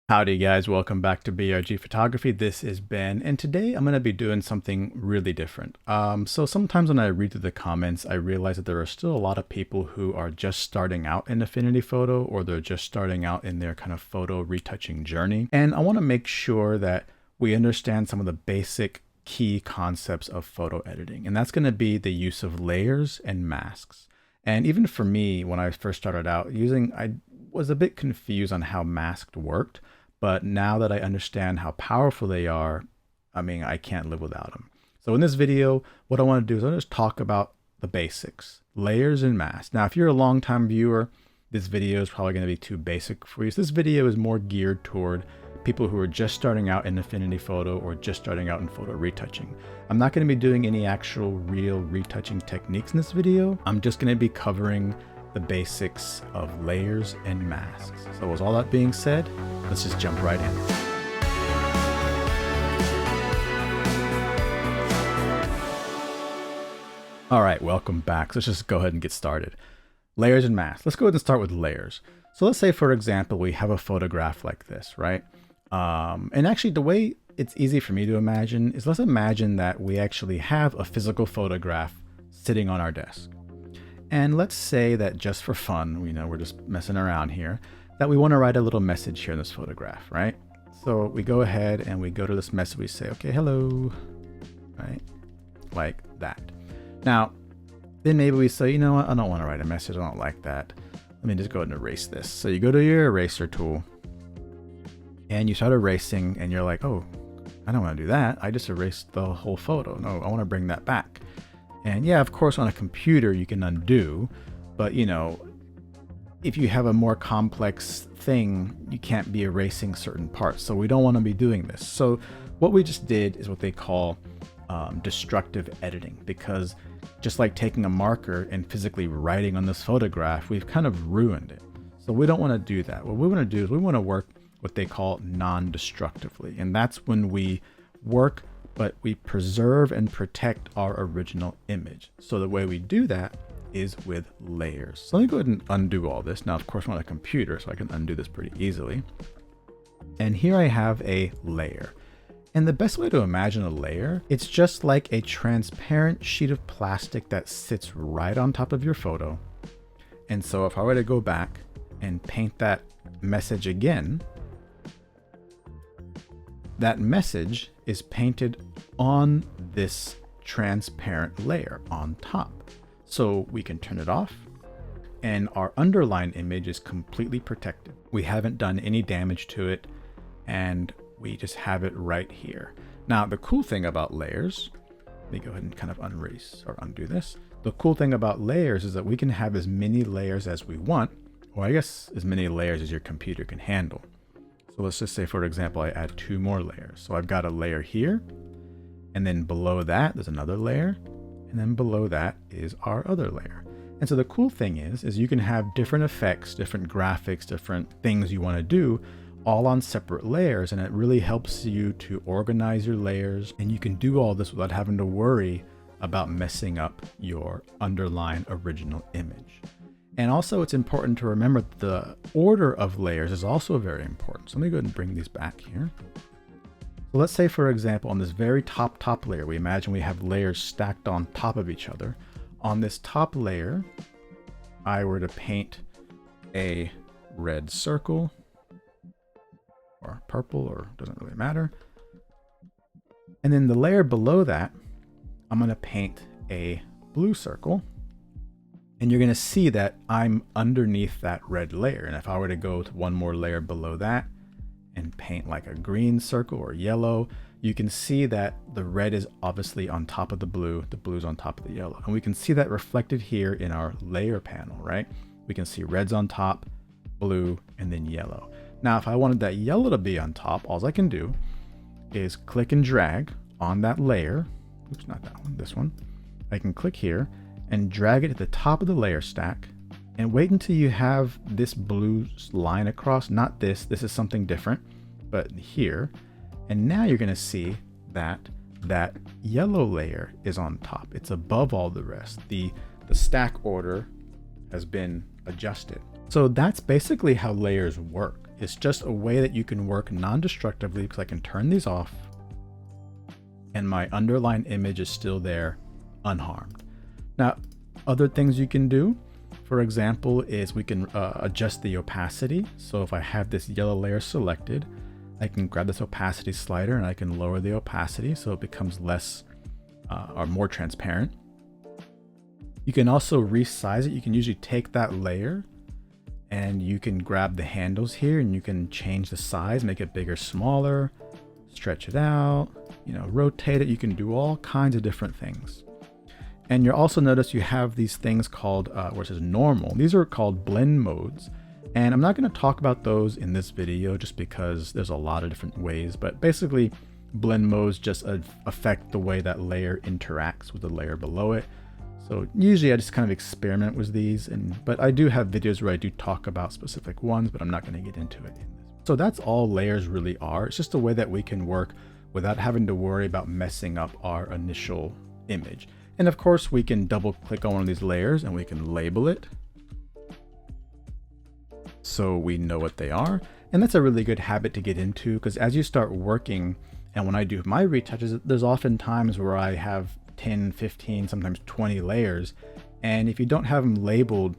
Howdy guys, welcome back to BRG Photography. This is Ben, and today I'm going to be doing something really different. So sometimes when I read through the comments, I realize that there are still a lot of people who are just starting out in Affinity Photo, or they're just starting out in their kind of photo retouching journey. And I want to make sure that we understand some of the basic key concepts of photo editing, and that's going to be the use of layers and masks. And even for me, when I first started out I was a bit confused on how masked worked. But now that I understand how powerful they are, I can't live without them. So in this video, what I want to do is I'll just talk about the basics, layers and masks. Now, if you're a long-time viewer, this video is probably going to be too basic for you. So this video is more geared toward people who are just starting out in Affinity Photo or just starting out in photo retouching. I'm not going to be doing any actual real retouching techniques in this video. I'm just going to be covering the basics of layers and masks. So with all that being said, let's just jump right in. All right, welcome back. So let's just go ahead and get started. Layers and masks. Let's go ahead and start with layers. So let's say, for example, we have a photograph like this, right? And actually the way it's easy for me to imagine is, let's imagine that we actually have a physical photograph sitting on our desk. And let's say that just for fun, we're just messing around here, that we want to write a little message here in this photograph, right? So we go ahead and we go to this message, we say, okay, hello, right? Like that. Now, then maybe we say, you know what? I don't want to write a message. I don't like that. Let me just go ahead and erase this. So you go to your eraser tool and you start erasing and you're like, oh, I don't want to do that. I just erased the whole photo. No, I want to bring that back. And yeah, of course, on a computer, you can undo, but if you have a more complex thing, you can't be erasing certain parts. So we don't want to be doing this. So what we just did is what they call destructive editing, because just like taking a marker and physically writing on this photograph, we've kind of ruined it. So we don't want to do that. What we want to do is we want to work what they call non-destructively. And that's when we work but we preserve and protect our original image. So the way we do that is with layers. So let me go ahead and undo all this. Now, of course, I'm on a computer, so I can undo this pretty easily. And here I have a layer. And the best way to imagine a layer, it's just like a transparent sheet of plastic that sits right on top of your photo. And so if I were to go back and paint that message again, that message is painted on this transparent layer on top. So we can turn it off and our underlying image is completely protected. We haven't done any damage to it and we just have it right here. Now, the cool thing about layers, let me go ahead and kind of erase or undo this. The cool thing about layers is that we can have as many layers as we want, or I guess as many layers as your computer can handle. So let's just say, for example, I add 2 more layers. So I've got a layer here, and then below that, there's another layer, and then below that is our other layer. And so the cool thing is you can have different effects, different graphics, different things you want to do all on separate layers, and it really helps you to organize your layers, and you can do all this without having to worry about messing up your underlying original image. And also, it's important to remember the order of layers is also very important. So let me go ahead and bring these back here. So let's say, for example, on this very top layer, we imagine we have layers stacked on top of each other. On this top layer, I were to paint a red circle, or purple, or doesn't really matter. And then the layer below that, I'm going to paint a blue circle. And you're going to see that I'm underneath that red layer. And if I were to go to one more layer below that and paint like a green circle or yellow, you can see that the red is obviously on top of the blue's on top of the yellow. And we can see that reflected here in our layer panel, right? We can see red's on top, blue, and then yellow. Now, if I wanted that yellow to be on top, all I can do is click and drag on that layer. Oops, not that one, this one. I can click here and drag it to the top of the layer stack and wait until you have this blue line across. Not this is something different, but here. And now you're going to see that that yellow layer is on top. It's above all the rest. The stack order has been adjusted. So that's basically how layers work. It's just a way that you can work non-destructively because I can turn these off and my underlying image is still there unharmed. Now, other things you can do, for example, is we can adjust the opacity. So if I have this yellow layer selected, I can grab this opacity slider and I can lower the opacity so it becomes less or more transparent. You can also resize it. You can usually take that layer and you can grab the handles here and you can change the size, make it bigger, smaller, stretch it out, rotate it. You can do all kinds of different things. And you'll also notice you have these things called, where it says normal. These are called blend modes. And I'm not going to talk about those in this video just because there's a lot of different ways, but basically blend modes just affect the way that layer interacts with the layer below it. So usually I just kind of experiment with these, but I do have videos where I do talk about specific ones, but I'm not going to get into it in this. So that's all layers really are. It's just a way that we can work without having to worry about messing up our initial image. And of course we can double click on one of these layers and we can label it so we know what they are. And that's a really good habit to get into because as you start working, and when I do my retouches, there's often times where I have 10, 15, sometimes 20 layers. And if you don't have them labeled,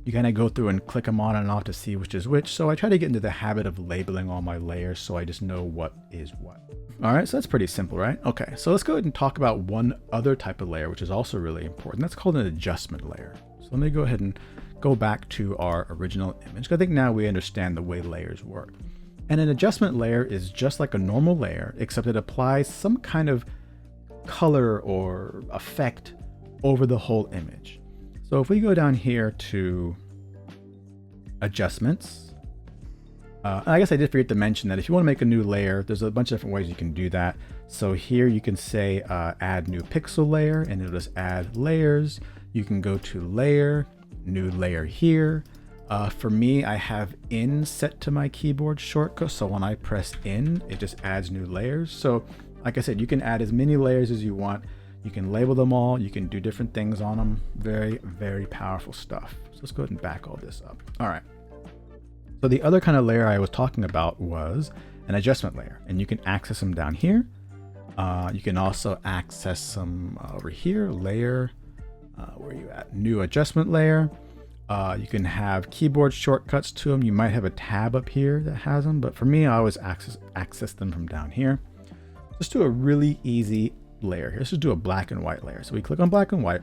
you kind of go through and click them on and off to see which is which. So I try to get into the habit of labeling all my layers so I just know what is what. All right, so that's pretty simple, right? Okay, so let's go ahead and talk about one other type of layer, which is also really important. That's called an adjustment layer. So let me go ahead and go back to our original image. I think now we understand the way layers work. And an adjustment layer is just like a normal layer, except it applies some kind of color or effect over the whole image. So if we go down here to adjustments, I guess I did forget to mention that if you want to make a new layer, there's a bunch of different ways you can do that. So here you can say add new pixel layer and it'll just add layers. You can go to layer, new layer here. For me, I have in set to my keyboard shortcut. So when I press in, it just adds new layers. So like I said, you can add as many layers as you want. You can label them all. You can do different things on them. Very, very powerful stuff. So let's go ahead and back all this up. All right. So the other kind of layer I was talking about was an adjustment layer, and you can access them down here. You can also access them over here, layer, where you at? New adjustment layer. You can have keyboard shortcuts to them. You might have a tab up here that has them, but for me, I always access them from down here. Let's do a really easy layer here. Let's just do a black and white layer. So we click on black and white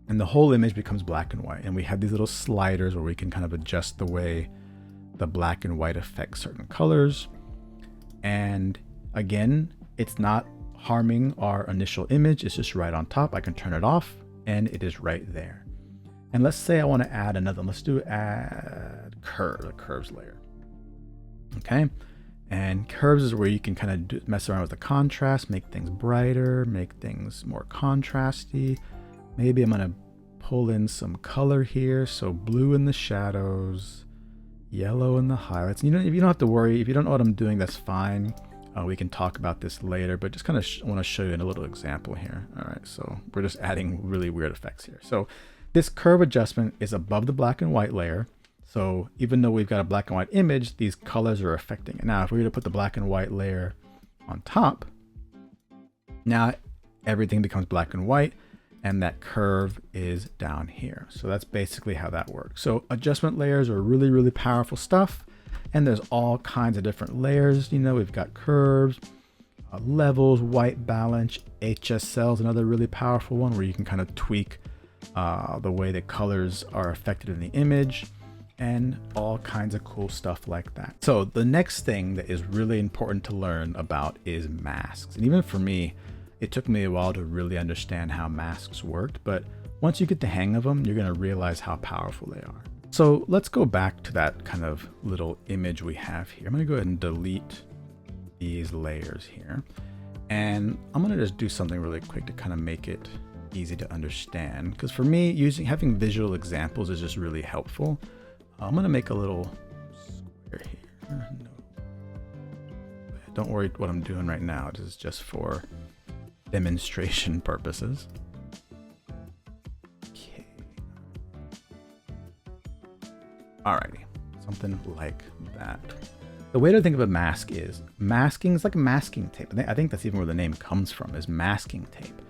and the whole image becomes black and white. And we have these little sliders where we can kind of adjust the way the black and white affects certain colors. And again, it's not harming our initial image. It's just right on top. I can turn it off and it is right there. And let's say I want to add another one. Let's do add curve, a curves layer. Okay. And curves is where you can kind of mess around with the contrast, make things brighter, make things more contrasty. Maybe I'm going to pull in some color here. So blue in the shadows, yellow in the highlights. And you don't have to worry. If you don't know what I'm doing, that's fine. We can talk about this later, but just kind of want to show you in a little example here. All right. So we're just adding really weird effects here. So this curve adjustment is above the black and white layer. So even though we've got a black and white image, these colors are affecting it. Now, if we were to put the black and white layer on top, now everything becomes black and white and that curve is down here. So that's basically how that works. So adjustment layers are really, really powerful stuff. And there's all kinds of different layers. We've got curves, levels, white balance, HSL is another really powerful one where you can kind of tweak the way the colors are affected in the image. And all kinds of cool stuff like that. So the next thing that is really important to learn about is masks. And even for me, it took me a while to really understand how masks worked, but once you get the hang of them, you're gonna realize how powerful they are. So let's go back to that kind of little image we have here. I'm gonna go ahead and delete these layers here. And I'm gonna just do something really quick to kind of make it easy to understand. Because for me, having visual examples is just really helpful. I'm going to make a little square here. No. Don't worry what I'm doing right now. This is just for demonstration purposes. Okay. Alrighty. So something like that. The way to think of a mask is masking is like masking tape. I think that's even where the name comes from, is masking tape.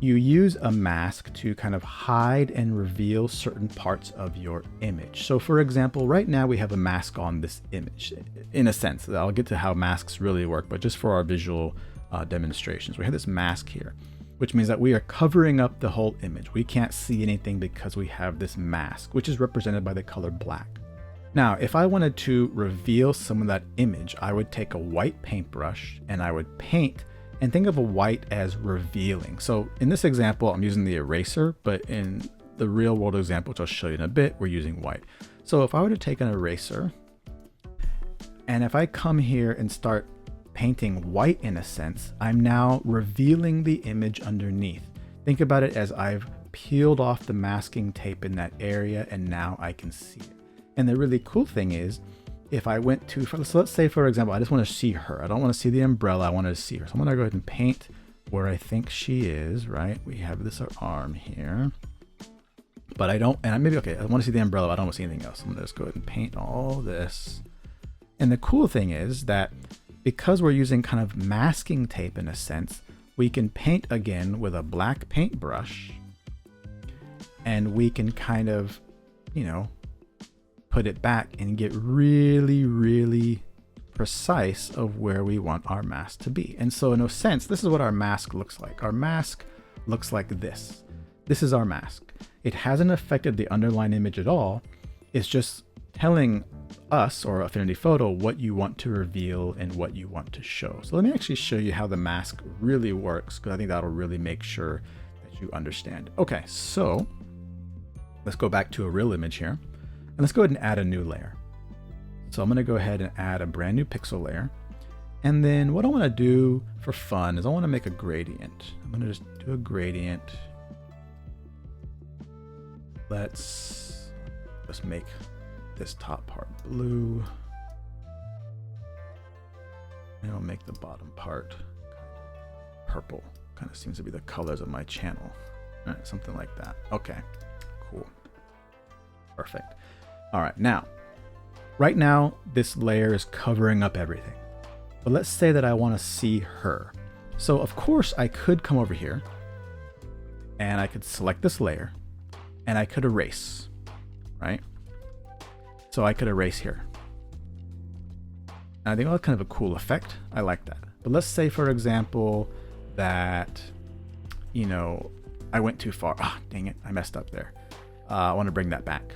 You use a mask to kind of hide and reveal certain parts of your image. So for example, right now we have a mask on this image. In a sense, I'll get to how masks really work, but just for our visual demonstrations, we have this mask here, which means that we are covering up the whole image. We can't see anything because we have this mask, which is represented by the color black. Now, if I wanted to reveal some of that image, I would take a white paintbrush and I would paint, and think of a white as revealing. So in this example, I'm using the eraser, but in the real world example, which I'll show you in a bit, we're using white. So if I were to take an eraser, and if I come here and start painting white in a sense, I'm now revealing the image underneath. Think about it as I've peeled off the masking tape in that area, and now I can see it. And the really cool thing is, if I went to, so let's say for example, I just want to see her. I don't want to see the umbrella, I want to see her. So I'm going to go ahead and paint where I think she is, right? We have this arm here, but I don't, and maybe, okay, I want to see the umbrella, but I don't want to see anything else. I'm going to just go ahead and paint all this. And the cool thing is that because we're using kind of masking tape in a sense, we can paint again with a black paintbrush, and we can kind of, you know, put it back and get really, really precise of where we want our mask to be. And so in a sense, this is what our mask looks like. Our mask looks like this. This is our mask. It hasn't affected the underlying image at all. It's just telling us, or Affinity Photo, what you want to reveal and what you want to show. So let me actually show you how the mask really works, because I think that'll really make sure that you understand. Okay, so let's go back to a real image here. And let's go ahead and add a new layer. So I'm going to go ahead and add a brand new pixel layer. And then what I want to do for fun is I want to make a gradient. I'm going to just do a gradient. Let's just make this top part blue. And I'll make the bottom part purple. Kind of seems to be the colors of my channel. All right, something like that. Okay, cool. Perfect. All right, now, right now, this layer is covering up everything. But let's say that I want to see her. So of course I could come over here and I could select this layer and I could erase, right? So I could erase here. And I think that's kind of a cool effect. I like that. But let's say, for example, that, you know, I went too far. Ah, dang it, I messed up there. I want to bring that back.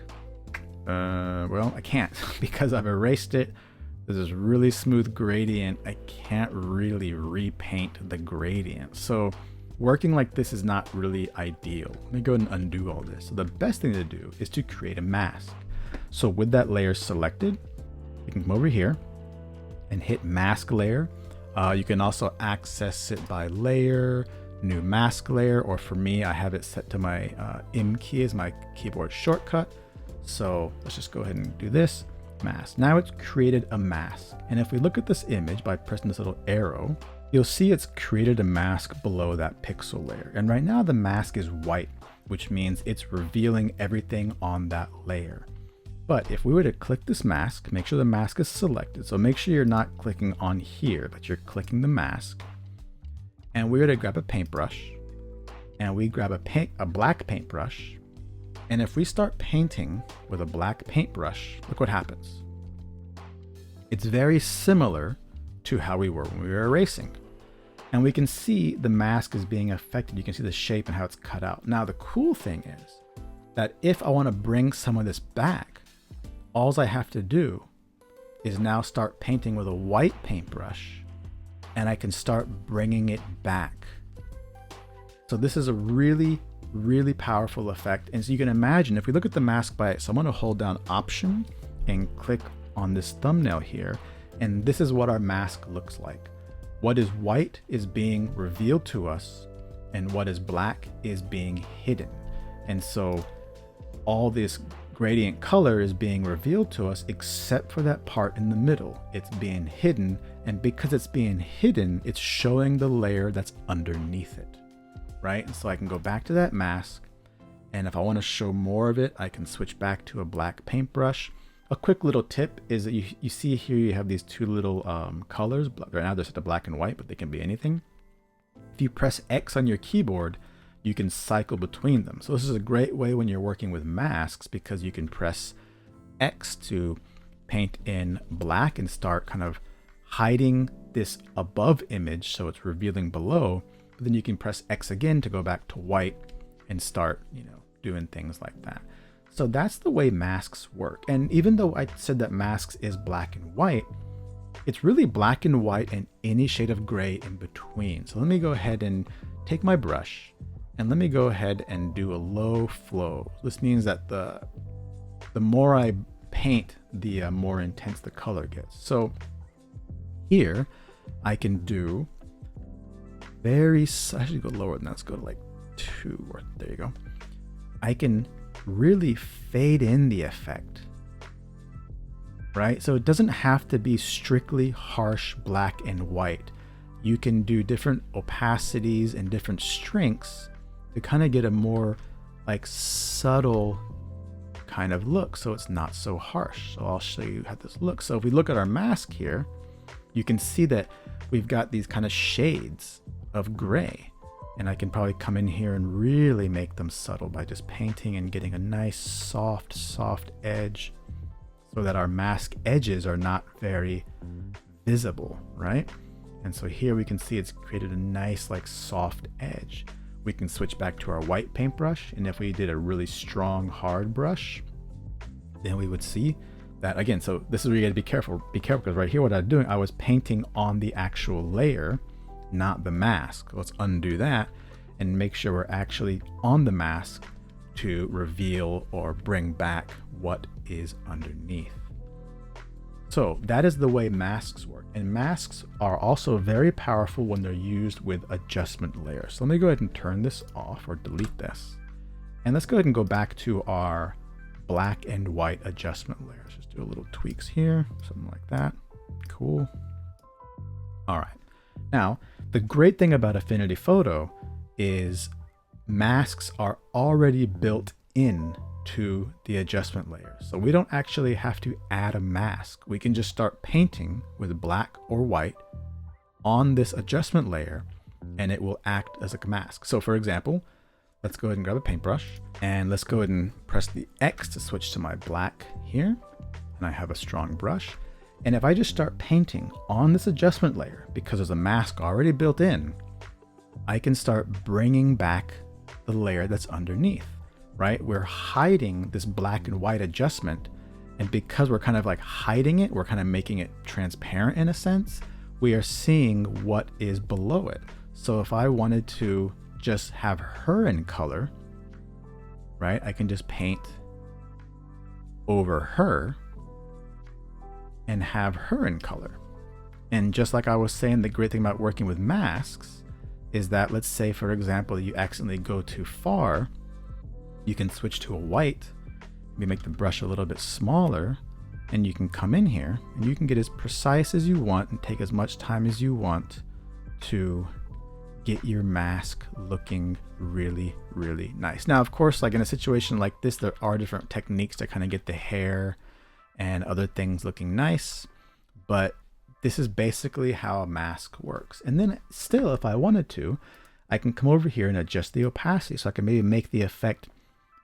Well, I can't because I've erased it. There's this really smooth gradient. I can't really repaint the gradient. So working like this is not really ideal. Let me go ahead and undo all this. So the best thing to do is to create a mask. So with that layer selected, you can come over here and hit mask layer. You can also access it by layer, new mask layer, or for me, I have it set to my M key as my keyboard shortcut. So let's just go ahead and do this, mask. Now it's created a mask. And if we look at this image by pressing this little arrow, you'll see it's created a mask below that pixel layer. And right now the mask is white, which means it's revealing everything on that layer. But if we were to click this mask, make sure the mask is selected. So make sure you're not clicking on here, but you're clicking the mask. And we were to grab a paintbrush, and we grab a black paintbrush. And if we start painting with a black paintbrush, look what happens. It's very similar to how we were when we were erasing. And we can see the mask is being affected. You can see the shape and how it's cut out. Now, the cool thing is that if I want to bring some of this back, all I have to do is now start painting with a white paintbrush, and I can start bringing it back. So this is a really powerful effect. And so you can imagine, if we look at the mask by it, so I'm going to hold down Option and click on this thumbnail here, and this is what our mask looks like. What is white is being revealed to us, and what is black is being hidden. And so all this gradient color is being revealed to us, except for that part in the middle. It's being hidden, and because it's being hidden, it's showing the layer that's underneath it. Right? And so I can go back to that mask, and if I want to show more of it, I can switch back to a black paintbrush. a quick little tip is that you see here you have these two little colors. Right now they're set to black and white, but they can be anything. If you press X on your keyboard, you can cycle between them. So this is a great way when you're working with masks, because you can press X to paint in black and start kind of hiding this above image so it's revealing below. But then you can press X again to go back to white and start, doing things like that. So that's the way masks work. And even though I said that masks is black and white, it's really black and white and any shade of gray in between. So let me go ahead and take my brush and let me go ahead and do a low flow. This means that the more I paint, the more intense the color gets. So here I can do I should go lower than that. Let's go to like 2, or there you go. I can really fade in the effect, right? So it doesn't have to be strictly harsh black and white. You can do different opacities and different strengths to kind of get a more like subtle kind of look, so it's not so harsh. So I'll show you how this looks. So if we look at our mask here, you can see that we've got these kind of shades of gray. And I can probably come in here and really make them subtle by just painting and getting a nice soft edge so that our mask edges are not very visible, right? And so here we can see it's created a nice like soft edge. We can switch back to our white paintbrush, and if we did a really strong hard brush, then we would see that again. So this is where you gotta be careful because right here what I'm doing, I was painting on the actual layer, not the mask. Let's undo that and make sure we're actually on the mask to reveal or bring back what is underneath. So that is the way masks work. And masks are also very powerful when they're used with adjustment layers. So let me go ahead and turn this off or delete this. And let's go ahead and go back to our black and white adjustment layers. Just do a little tweaks here, something like that. Cool. All right. Now, the great thing about Affinity Photo is masks are already built in to the adjustment layer. So we don't actually have to add a mask. We can just start painting with black or white on this adjustment layer and it will act as a mask. So for example, let's go ahead and grab a paintbrush and let's go ahead and press the X to switch to my black here. And I have a strong brush. And if I just start painting on this adjustment layer, because there's a mask already built in, I can start bringing back the layer that's underneath, right? We're hiding this black and white adjustment. And because we're kind of like hiding it, we're kind of making it transparent in a sense, we are seeing what is below it. So if I wanted to just have her in color, right? I can just paint over her and have her in color. And just like I was saying, the great thing about working with masks is that, let's say for example, you accidentally go too far, you can switch to a white, maybe make the brush a little bit smaller, and you can come in here and you can get as precise as you want and take as much time as you want to get your mask looking really, really nice. Now, of course, like in a situation like this, there are different techniques to kind of get the hair and other things looking nice, but this is basically how a mask works. And then still, if I wanted to, I can come over here and adjust the opacity. So I can maybe make the effect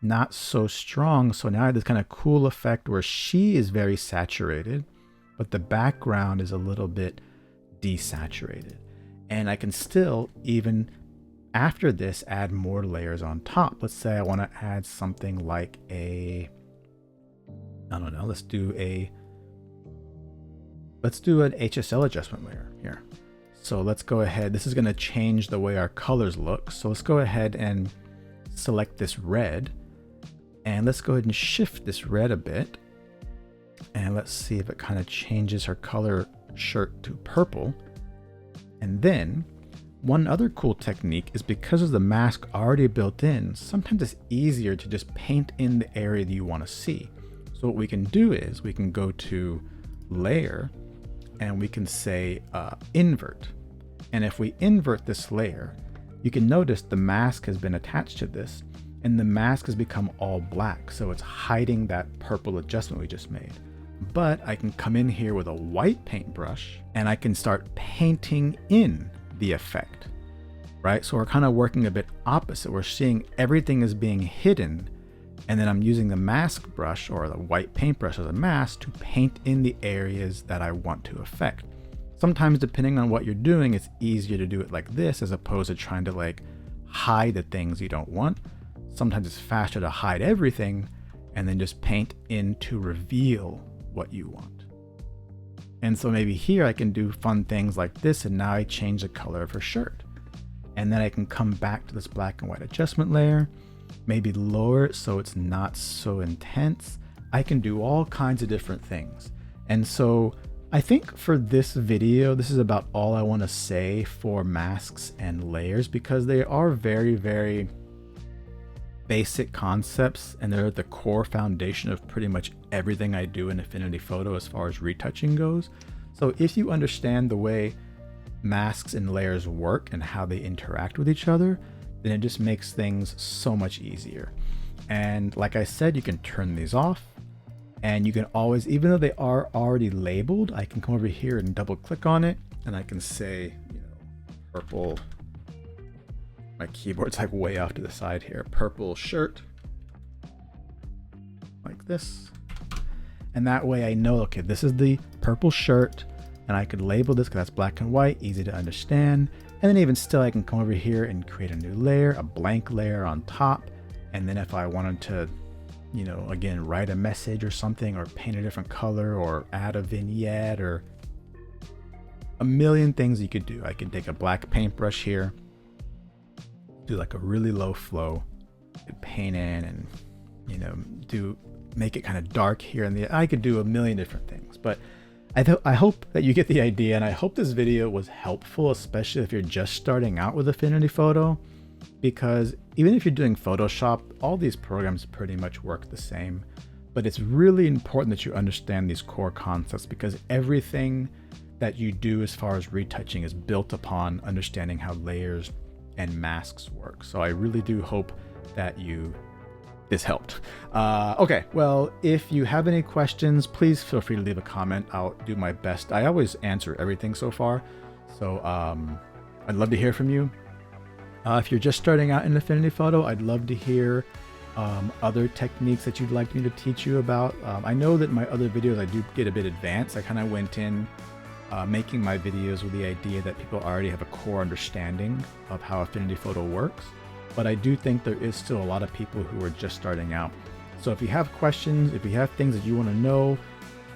not so strong. So now I have this kind of cool effect where she is very saturated, but the background is a little bit desaturated. And I can still, even after this, add more layers on top. Let's say I want to add something like I don't know, let's do an HSL adjustment layer here. So let's go ahead. This is going to change the way our colors look. So let's go ahead and select this red. And let's go ahead and shift this red a bit. And let's see if it kind of changes her color shirt to purple. And then one other cool technique is, because of the mask already built in, sometimes it's easier to just paint in the area that you want to see. So what we can do is we can go to layer and we can say invert. And if we invert this layer, you can notice the mask has been attached to this and the mask has become all black. So it's hiding that purple adjustment we just made. but I can come in here with a white paintbrush and I can start painting in the effect, right? So we're kind of working a bit opposite. We're seeing everything is being hidden, and then I'm using the mask brush or the white paintbrush as a mask to paint in the areas that I want to affect. Sometimes, depending on what you're doing, it's easier to do it like this as opposed to trying to like hide the things you don't want. Sometimes it's faster to hide everything and then just paint in to reveal what you want. And so maybe here I can do fun things like this, and now I change the color of her shirt. And then I can come back to this black and white adjustment layer, maybe lower it so it's not so intense. I can do all kinds of different things. And so I think for this video, this is about all I want to say for masks and layers, because they are very, very basic concepts, and they're the core foundation of pretty much everything I do in Affinity Photo as far as retouching goes. So if you understand the way masks and layers work and how they interact with each other, then it just makes things so much easier. And like I said, you can turn these off, and you can always, even though they are already labeled, I can come over here and double click on it, and I can say, you know, purple. My keyboard's like way off to the side here. Purple shirt, like this. And that way I know, okay, this is the purple shirt, and I could label this because that's black and white, easy to understand. And then even still, I can come over here and create a new layer, a blank layer on top. And then if I wanted to, you know, again, write a message or something, or paint a different color, or add a vignette, or a million things you could do. I could take a black paintbrush here, do like a really low flow, paint in, and, you know, make it kind of dark here. And I could do a million different things, but I hope that you get the idea, and I hope this video was helpful, especially if you're just starting out with Affinity Photo, because even if you're doing Photoshop, all these programs pretty much work the same. But it's really important that you understand these core concepts, because everything that you do as far as retouching is built upon understanding how layers and masks work. So I really do hope that this helped. Okay, well, if you have any questions, please feel free to leave a comment. I'll do my best. I always answer everything so far. So I'd love to hear from you. If you're just starting out in Affinity Photo, I'd love to hear other techniques that you'd like me to teach you about. I know that my other videos, I do get a bit advanced. I kind of went in making my videos with the idea that people already have a core understanding of how Affinity Photo works. But I do think there is still a lot of people who are just starting out. So if you have questions, if you have things that you want to know,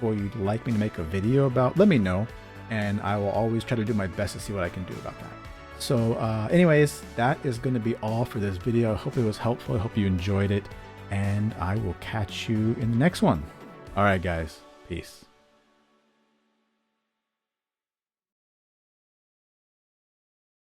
or you'd like me to make a video about, let me know, and I will always try to do my best to see what I can do about that. So anyways, that is going to be all for this video. I hope it was helpful. I hope you enjoyed it, and I will catch you in the next one. All right, guys, peace.